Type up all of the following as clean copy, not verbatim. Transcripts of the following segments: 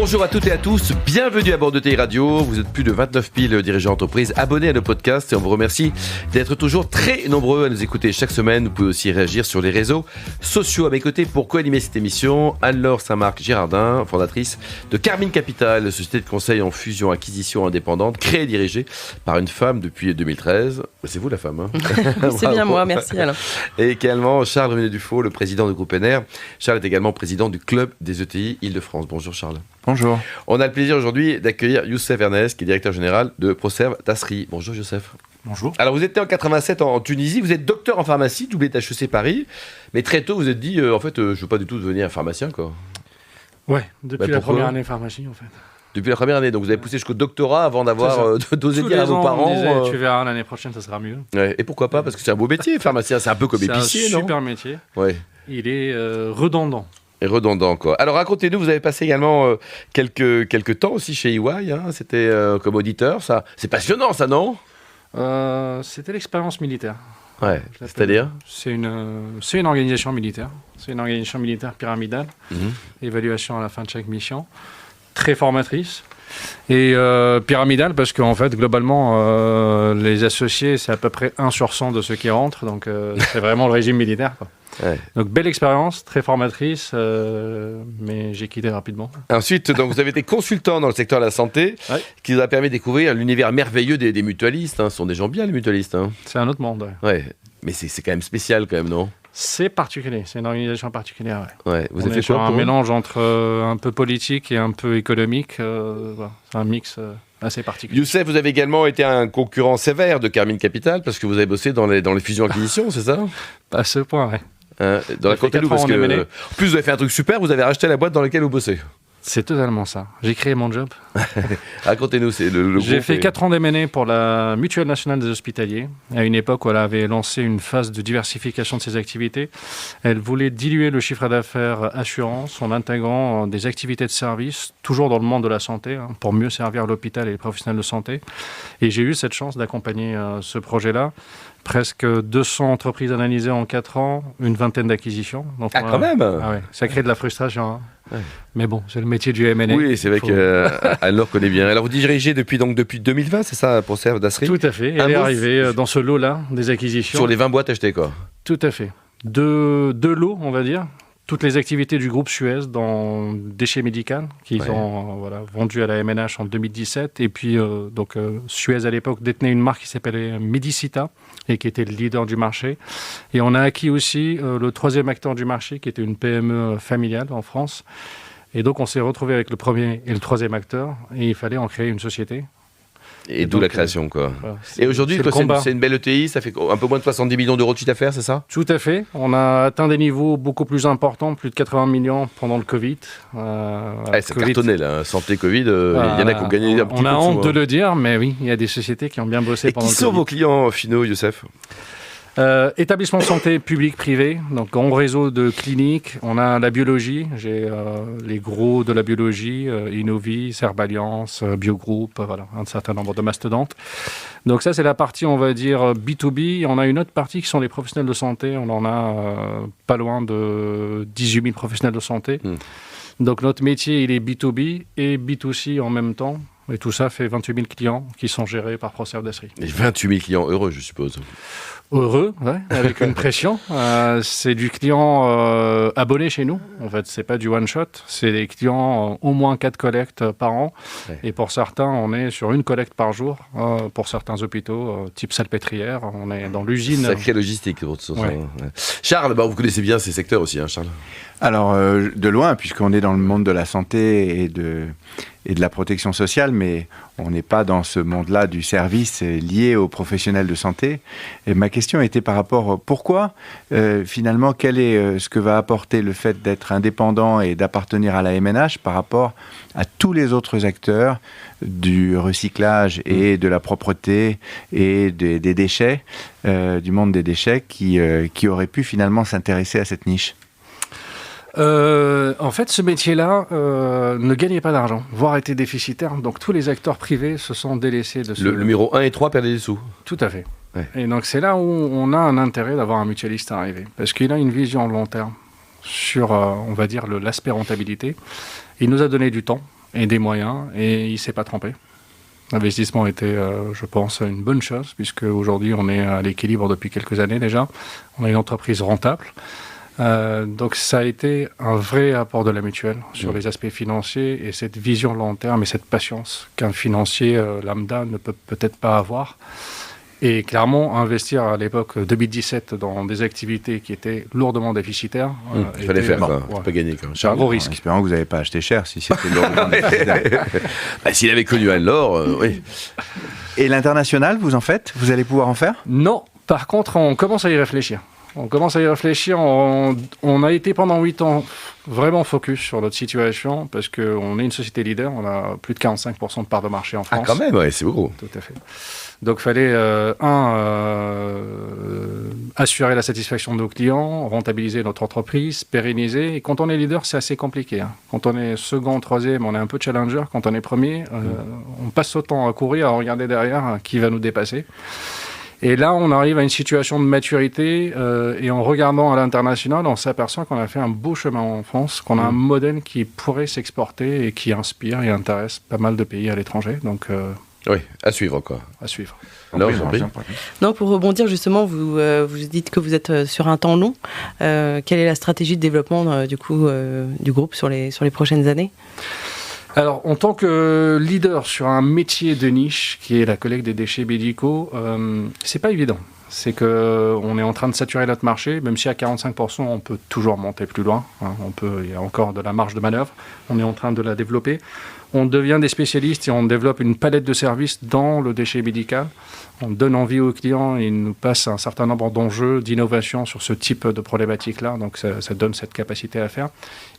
Bonjour à toutes et à tous, bienvenue à bord de TI Radio. Vous êtes plus de 29 000 dirigeants d'entreprise abonnés à nos podcasts et on vous remercie d'être toujours très nombreux à nous écouter chaque semaine. Vous pouvez aussi réagir sur les réseaux sociaux. À mes côtés pour co-animer cette émission, Anne-Laure Saint-Marc Girardin, fondatrice de Carmine Capital, société de conseil en fusion-acquisition indépendante, créée et dirigée par une femme depuis 2013. C'est vous la femme, hein? C'est bien moi, merci Alain. Et également Charles René-Dufaux, le président du groupe NR. Charles est également président du club des ETI Île-de-France. Bonjour Charles. Bonjour. On a le plaisir aujourd'hui d'accueillir Youssef Ernest, qui est directeur général de Proserve Tasserie. Bonjour Youssef. Bonjour. Alors vous êtes né en 87 en Tunisie, vous êtes docteur en pharmacie, doublé de HEC Paris, mais très tôt vous êtes dit, je ne veux pas du tout devenir pharmacien, quoi. Ouais, depuis la première année pharmacie en fait. Depuis la première année, donc vous avez poussé jusqu'au doctorat avant d'avoir d'oser dire à vos parents. On disait, tu verras, l'année prochaine ça sera mieux. Ouais, et pourquoi pas? Parce que c'est un beau métier, pharmacien, c'est un peu comme épicier, non? C'est un super métier. Ouais. Il est redondant. Et redondant, quoi. Alors racontez-nous, vous avez passé également quelques temps aussi chez EY, hein, c'était comme auditeur, ça. C'est passionnant ça, non? C'était l'expérience militaire. Ouais, c'est-à-dire? C'est une organisation militaire. C'est une organisation militaire pyramidale. Évaluation à la fin de chaque mission. Très formatrice. Et pyramidale parce qu'en fait, globalement, les associés, c'est à peu près 1 sur 100 de ceux qui rentrent. Donc, c'est vraiment le régime militaire, quoi. Ouais. Donc, belle expérience, très formatrice, mais j'ai quitté rapidement. Ensuite, donc, vous avez été consultant dans le secteur de la santé, ouais, qui vous a permis de découvrir l'univers merveilleux des mutualistes. Hein. Ce sont des gens bien, les mutualistes. Hein. C'est un autre monde. Ouais. Ouais. Mais c'est quand même spécial, quand même, non? C'est particulier, c'est une organisation particulière. Ouais. Ouais. Vous avez fait quoi, un mélange entre un peu politique et un peu économique. Voilà. C'est un mix assez particulier. Youssef, vous avez également été un concurrent sévère de Carmine Capital parce que vous avez bossé dans les fusions-acquisitions, c'est ça? À ce point, oui. Racontez-nous, parce que, en plus, vous avez fait un truc super, vous avez racheté la boîte dans laquelle vous bossez. C'est totalement ça. J'ai créé mon job. Racontez-nous, c'est le J'ai fait 4 ans d'M&A pour la Mutuelle Nationale des Hospitaliers, à une époque où elle avait lancé une phase de diversification de ses activités. Elle voulait diluer le chiffre d'affaires assurance en intégrant des activités de service, toujours dans le monde de la santé, hein, pour mieux servir l'hôpital et les professionnels de santé. Et j'ai eu cette chance d'accompagner ce projet-là. Presque 200 entreprises analysées en 4 ans, une vingtaine d'acquisitions. Donc, quand même. Ouais, ça crée de la frustration. Hein. Ouais. Mais bon, c'est le métier du M&A. Oui, c'est vrai qu'Anne-Laure connaît bien. Alors, vous dirigez depuis 2020, c'est ça, pour Proserve Tasserie? Tout à fait. Elle est arrivée dans ce lot-là des acquisitions. Sur les 20 boîtes achetées, quoi. Tout à fait. Deux lots, on va dire. Toutes les activités du groupe Suez dans déchets médicaux qu'ils ont vendu à la MNH en 2017. Et puis, Suez, à l'époque, détenait une marque qui s'appelait Medicita et qui était le leader du marché. Et on a acquis aussi le 3e acteur du marché, qui était une PME familiale en France. Et donc, on s'est retrouvé avec le 1er et le 3e acteur. Et il fallait en créer une société. Et d'où la création, quoi. Voilà, et aujourd'hui, c'est une belle ETI, ça fait un peu moins de 70 millions d'euros de chiffre d'affaires, c'est ça? Tout à fait. On a atteint des niveaux beaucoup plus importants, plus de 80 millions pendant le Covid. Ça cartonnait, là. Santé Covid, il y en a qui ont gagné un petit peu. On a honte de le dire, mais oui, il y a des sociétés qui ont bien bossé pendant le Covid. Et qui sont vos clients finaux, Youssef? Établissement de santé public, privé, donc grand réseau de cliniques. On a la biologie, j'ai les gros de la biologie, Innovi, Serballiance, Biogroup, voilà, un certain nombre de mastodontes. Donc ça, c'est la partie, on va dire, B2B. On a une autre partie qui sont les professionnels de santé. On en a pas loin de 18 000 professionnels de santé. Donc notre métier, il est B2B et B2C en même temps. Et tout ça fait 28 000 clients qui sont gérés par Proserve Tasserie. Et 28 000 clients heureux, je suppose. Heureux, ouais, avec une pression. C'est du client abonné chez nous. En fait, c'est pas du one-shot. C'est des clients au moins 4 collectes par an. Ouais. Et pour certains, on est sur 1 collecte par jour. Pour certains hôpitaux, type Salpêtrière, on est dans l'usine. Sacrée logistique. Ouais. Ouais. Charles, vous connaissez bien ces secteurs aussi, hein, Charles? Alors, de loin, puisqu'on est dans le monde de la santé et de la protection sociale, mais on n'est pas dans ce monde-là du service lié aux professionnels de santé. Et ma question était par rapport, pourquoi, finalement, quel est ce que va apporter le fait d'être indépendant et d'appartenir à la MNH par rapport à tous les autres acteurs du recyclage et de la propreté et des déchets, du monde des déchets, qui auraient pu finalement s'intéresser à cette niche? En fait, ce métier-là ne gagnait pas d'argent, voire était déficitaire. Donc, tous les acteurs privés se sont délaissés de ce... Le numéro 1 et 3 perdaient des sous. Tout à fait. Ouais. Et donc, c'est là où on a un intérêt d'avoir un mutualiste arrivé. Parce qu'il a une vision long terme sur, on va dire, l'aspect rentabilité. Il nous a donné du temps. et des moyens, et il ne s'est pas trompé. L'investissement était, je pense, une bonne chose, puisque aujourd'hui on est à l'équilibre depuis quelques années déjà. On a une entreprise rentable. Donc ça a été un vrai apport de la mutuelle sur les aspects financiers et cette vision long terme et cette patience qu'un financier lambda ne peut peut-être pas avoir. Et clairement, investir à l'époque 2017 dans des activités qui étaient lourdement déficitaires. Il fallait faire ça, c'est pas gagné quand même. C'est un gros risque. En espérant que vous n'avez pas acheté cher si c'était lourdement déficitaire. S'il avait connu Anne-Laure, oui. Et l'international, vous en faites? Vous allez pouvoir en faire? Non, par contre, on commence à y réfléchir. On a été pendant 8 ans vraiment focus sur notre situation parce qu'on est une société leader, on a plus de 45% de part de marché en France. Ah quand même, ouais, c'est beaucoup. Tout à fait. Donc il fallait, assurer la satisfaction de nos clients, rentabiliser notre entreprise, pérenniser. Et quand on est leader, c'est assez compliqué. Quand on est second, troisième, on est un peu challenger. Quand on est premier, on passe son temps à courir, à regarder derrière qui va nous dépasser. Et là, on arrive à une situation de maturité et en regardant à l'international, on s'aperçoit qu'on a fait un beau chemin en France, qu'on a un modèle qui pourrait s'exporter et qui inspire et intéresse pas mal de pays à l'étranger. Donc, oui, à suivre quoi. À suivre. Alors, j'en prie. Non, pour rebondir justement, vous dites que vous êtes sur un temps long. Quelle est la stratégie de développement du groupe sur les prochaines années ? Alors, en tant que leader sur un métier de niche, qui est la collecte des déchets médicaux, c'est pas évident. C'est qu'on est en train de saturer notre marché, même si à 45%, on peut toujours monter plus loin. Il y a encore de la marge de manœuvre. On est en train de la développer. On devient des spécialistes et on développe une palette de services dans le déchet médical. On donne envie aux clients et ils nous passent un certain nombre d'enjeux, d'innovation sur ce type de problématique-là. Donc ça donne cette capacité à faire.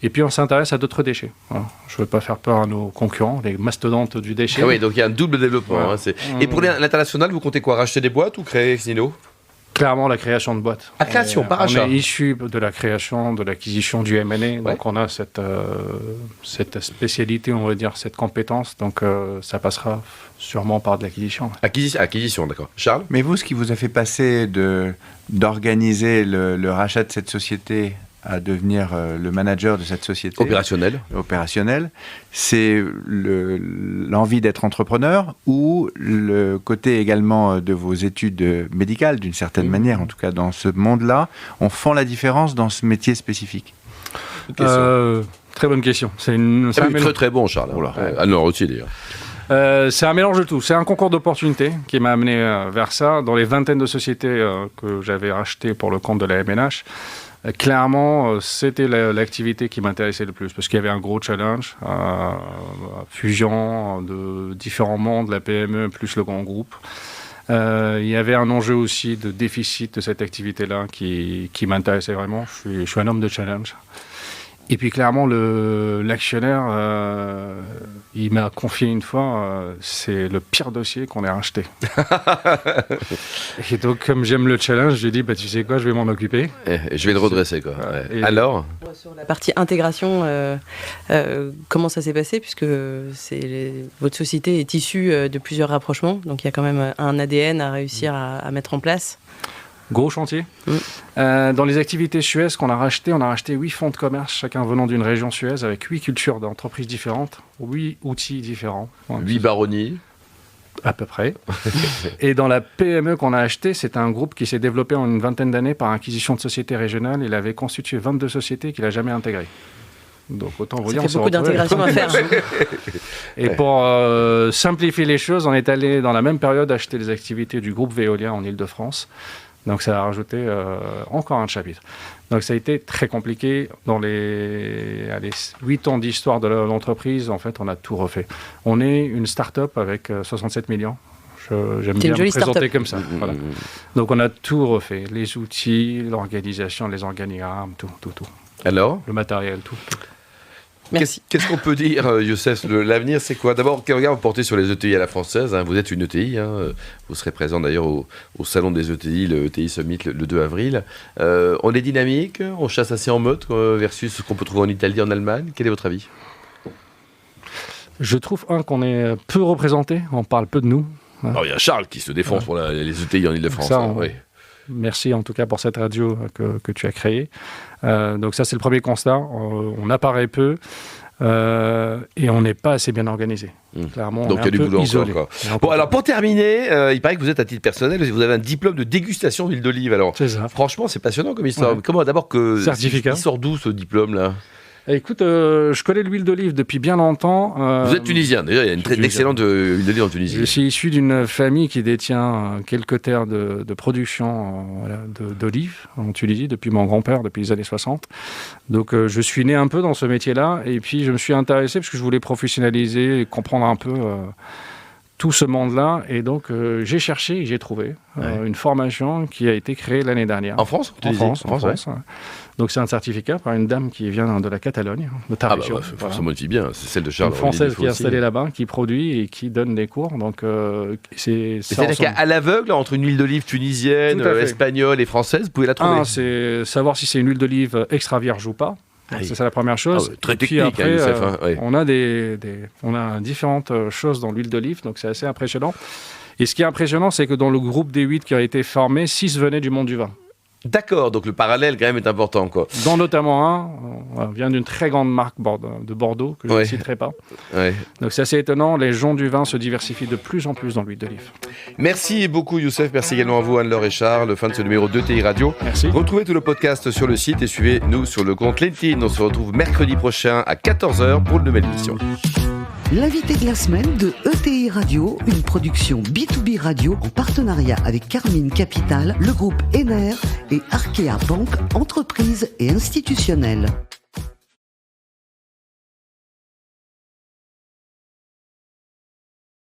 Et puis on s'intéresse à d'autres déchets. Voilà. Je ne veux pas faire peur à nos concurrents, les mastodontes du déchet. Ah oui, donc il y a un double développement. Ouais. Et pour l'international, vous comptez quoi? Racheter des boîtes ou créer Xino? Clairement, la création de boîtes. À création, par achat. On est issu de la création, de l'acquisition du M&A. Ouais. Donc, on a cette spécialité, on va dire, cette compétence. Donc, ça passera sûrement par de l'acquisition. Acquisition, d'accord. Charles? Mais vous, ce qui vous a fait passer d'organiser le rachat de cette société à devenir le manager de cette société opérationnelle, c'est l'envie d'être entrepreneur ou le côté également de vos études médicales, d'une certaine manière, en tout cas dans ce monde-là, on fait la différence dans ce métier spécifique? Très bonne question. Très très bon, Charles. Non, aussi d'ailleurs. C'est un mélange de tout. C'est un concours d'opportunités qui m'a amené vers ça. Dans les vingtaines de sociétés que j'avais rachetées pour le compte de la MNH, clairement, c'était l'activité qui m'intéressait le plus parce qu'il y avait un gros challenge, fusion de différents mondes, la PME plus le grand groupe. Il y avait un enjeu aussi de déficit de cette activité-là qui m'intéressait vraiment. Je suis un homme de challenge. Et puis clairement, l'actionnaire, il m'a confié une fois, c'est le pire dossier qu'on ait racheté. Et donc, comme j'aime le challenge, j'ai dit, tu sais quoi, je vais m'en occuper. Et je vais le redresser, quoi. Ouais. Alors, sur la partie intégration, comment ça s'est passé? Puisque votre société est issue de plusieurs rapprochements, donc il y a quand même un ADN à réussir à mettre en place. Gros chantier. Dans les activités Suez qu'on a racheté 8 fonds de commerce, chacun venant d'une région Suez, avec 8 cultures d'entreprises différentes, 8 outils différents. 8 baronnies. À peu près. Et dans la PME qu'on a acheté, c'est un groupe qui s'est développé en une vingtaine d'années par acquisition de sociétés régionales. Il avait constitué 22 sociétés qu'il n'a jamais intégrées. Donc autant vous dire, ça fait beaucoup d'intégration à faire. Et pour simplifier les choses, on est allé dans la même période acheter les activités du groupe Veolia en Ile-de-France. Donc ça a rajouté encore un chapitre. Donc ça a été très compliqué. Dans les 8 ans d'histoire de l'entreprise, en fait, on a tout refait. On est une start-up avec 67 millions. J'aime bien me présenter comme ça. Voilà. Donc on a tout refait. Les outils, l'organisation, les organigrammes, tout. Alors ? Le matériel, tout. Merci. Qu'est-ce qu'on peut dire, Youssef? L'avenir, c'est quoi? D'abord, quel regard vous portez sur les ETI à la française? Vous êtes une ETI, vous serez présent d'ailleurs au salon des ETI, le ETI Summit, le 2 avril. On est dynamique, on chasse assez en mode versus ce qu'on peut trouver en Italie, en Allemagne. Quel est votre avis? Je trouve qu'on est peu représenté, on parle peu de nous. Alors, il y a Charles qui se défonce pour les ETI en Ile-de-France. Oui. Merci en tout cas pour cette radio que tu as créée. Donc ça, c'est le premier constat. On apparaît peu. Et on n'est pas assez bien organisé. Clairement, Donc on est il y a un du peu boulot isolé. encore. Bon, alors pour terminer, il paraît que vous êtes à titre personnel, vous avez un diplôme de dégustation d'huile d'olive. Alors, C'est ça. franchement, c'est passionnant comme histoire. Ouais. Comment d'abord que Certificat. il sort d'où ce diplôme-là? Écoute, je connais l'huile d'olive depuis bien longtemps. Vous êtes tunisien, déjà, il y a une je suis excellente huile d'olive en Tunisie. Je suis issu d'une famille qui détient quelques terres de production d'olives en Tunisie depuis mon grand-père, depuis les années 60. Donc je suis né un peu dans ce métier-là et puis je me suis intéressé parce que je voulais professionnaliser et comprendre un peu tout ce monde-là. Et donc j'ai cherché et j'ai trouvé une formation qui a été créée l'année dernière. En France? En France, ouais. ouais. Donc c'est un certificat par une dame qui vient de la Catalogne, de ta Ah bah, région. ouais, forcément, je dis bien, c'est celle de Une Charles. Française qui est aussi. installée là-bas, qui produit et qui donne des cours. Donc c'est ça. C'est-à-dire qu'à l'aveugle, entre une huile d'olive tunisienne, Tout à fait. espagnole et française, vous pouvez la trouver. C'est savoir si c'est une huile d'olive extra vierge ou pas. Ah oui. C'est ça la première chose. Ah ouais, très Et puis technique, après, Youssef, hein, ouais. on a différentes choses dans l'huile d'olive, donc c'est assez impressionnant. Et ce qui est impressionnant, c'est que dans le groupe des 8 qui a été formé, 6 venaient du monde du vin. D'accord, donc le parallèle quand même est important, quoi. Dont notamment un vient d'une très grande marque de Bordeaux, que je ne citerai pas. Ouais. Donc c'est assez étonnant, les gens du vin se diversifient de plus en plus dans l'huile d'olive. Merci beaucoup Youssef, merci également à vous Anne-Laure et Charles, fin de ce numéro de TI Radio. Merci. Retrouvez tout le podcast sur le site et suivez-nous sur le compte LinkedIn. On se retrouve mercredi prochain à 14h pour une nouvelle émission. L'invité de la semaine de ETI Radio, une production B2B Radio en partenariat avec Carmine Capital, le groupe Ener et Arkea Banque, entreprise et institutionnelle.